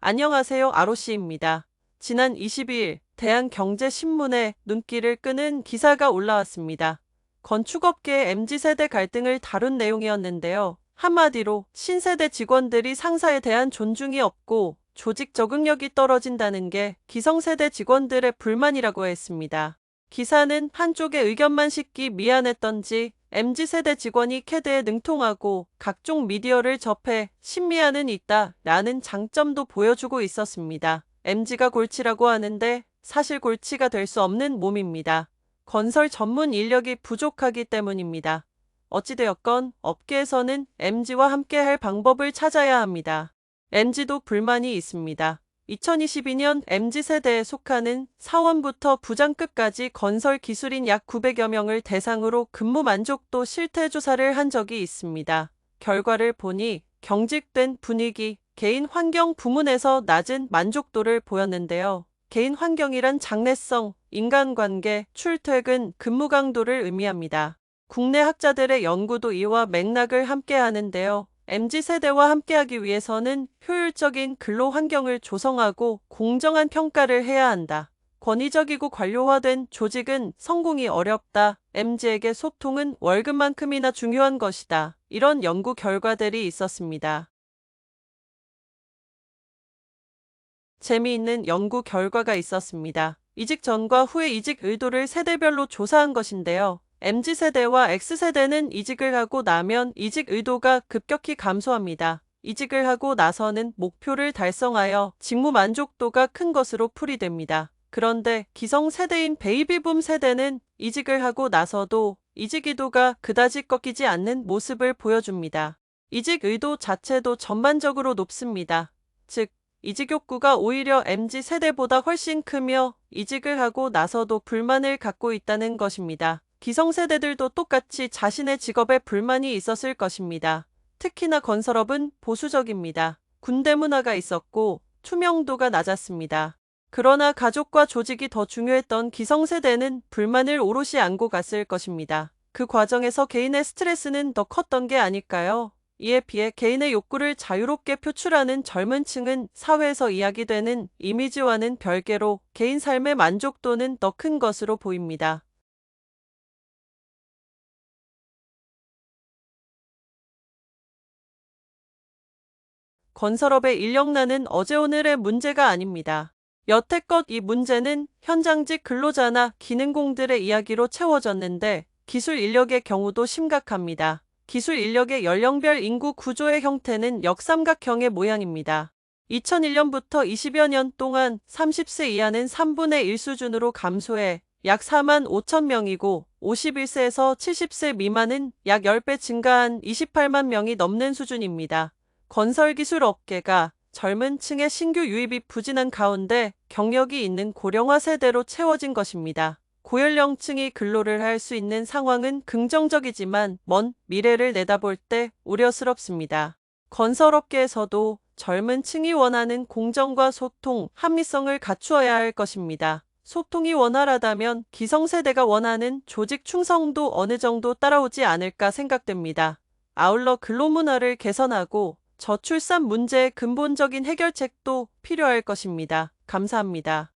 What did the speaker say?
안녕하세요. 아로씨입니다. 지난 22일 대한경제신문에 눈길을 끄는 기사가 올라왔습니다. 건축업계의 MZ세대 갈등을 다룬 내용이었는데요. 한마디로 신세대 직원들이 상사에 대한 존중이 없고 조직 적응력이 떨어진다는 게 기성세대 직원들의 불만이라고 했습니다. 기사는 한쪽의 의견만 싣기 미안했던지 MZ세대 직원이 캐드에 능통하고 각종 미디어를 접해 신미하는 있다라는 장점도 보여주고 있었습니다. MZ가 골치라고 하는데 사실 골치가 될 수 없는 몸입니다. 건설 전문 인력이 부족하기 때문입니다. 어찌되었건 업계에서는 MZ와 함께할 방법을 찾아야 합니다. MZ도 불만이 있습니다. 2022년 MZ세대에 속하는 사원부터 부장급까지 건설 기술인 약 900여 명을 대상으로 근무 만족도 실태 조사를 한 적이 있습니다. 결과를 보니 경직된 분위기, 개인 환경 부문에서 낮은 만족도를 보였는데요. 개인 환경이란 장래성, 인간관계, 출퇴근, 근무 강도를 의미합니다. 국내 학자들의 연구도 이와 맥락을 함께 하는데요. MZ세대와 함께하기 위해서는 효율적인 근로 환경을 조성하고 공정한 평가를 해야 한다. 권위적이고 관료화된 조직은 성공이 어렵다. MZ에게 소통은 월급만큼이나 중요한 것이다. 이런 연구 결과들이 있었습니다. 재미있는 연구 결과가 있었습니다. 이직 전과 후의 이직 의도를 세대별로 조사한 것인데요. MZ세대와 X세대는 이직을 하고 나면 이직 의도가 급격히 감소합니다. 이직을 하고 나서는 목표를 달성하여 직무 만족도가 큰 것으로 풀이됩니다. 그런데 기성세대인 베이비붐 세대는 이직을 하고 나서도 이직 의도가 그다지 꺾이지 않는 모습을 보여줍니다. 이직 의도 자체도 전반적으로 높습니다. 즉, 이직 욕구가 오히려 MZ세대보다 훨씬 크며 이직을 하고 나서도 불만을 갖고 있다는 것입니다. 기성세대들도 똑같이 자신의 직업에 불만이 있었을 것입니다. 특히나 건설업은 보수적입니다. 군대 문화가 있었고 투명도가 낮았습니다. 그러나 가족과 조직이 더 중요했던 기성세대는 불만을 오롯이 안고 갔을 것입니다. 그 과정에서 개인의 스트레스는 더 컸던 게 아닐까요? 이에 비해 개인의 욕구를 자유롭게 표출하는 젊은 층은 사회에서 이야기되는 이미지와는 별개로 개인 삶의 만족도는 더 큰 것으로 보입니다. 건설업의 인력난은 어제오늘의 문제가 아닙니다. 여태껏 이 문제는 현장직 근로자나 기능공들의 이야기로 채워졌는데 기술 인력의 경우도 심각합니다. 기술 인력의 연령별 인구 구조의 형태는 역삼각형의 모양입니다. 2001년부터 20여 년 동안 30세 이하는 3분의 1 수준으로 감소해 약 4만 5천 명이고 51세에서 70세 미만은 약 10배 증가한 28만 명이 넘는 수준입니다. 건설기술 업계가 젊은 층의 신규 유입이 부진한 가운데 경력이 있는 고령화 세대로 채워진 것입니다. 고연령층이 근로를 할 수 있는 상황은 긍정적이지만 먼 미래를 내다볼 때 우려스럽습니다. 건설업계에서도 젊은 층이 원하는 공정과 소통, 합리성을 갖추어야 할 것입니다. 소통이 원활하다면 기성세대가 원하는 조직 충성도 어느 정도 따라오지 않을까 생각됩니다. 아울러 근로문화를 개선하고 저출산 문제의 근본적인 해결책도 필요할 것입니다. 감사합니다.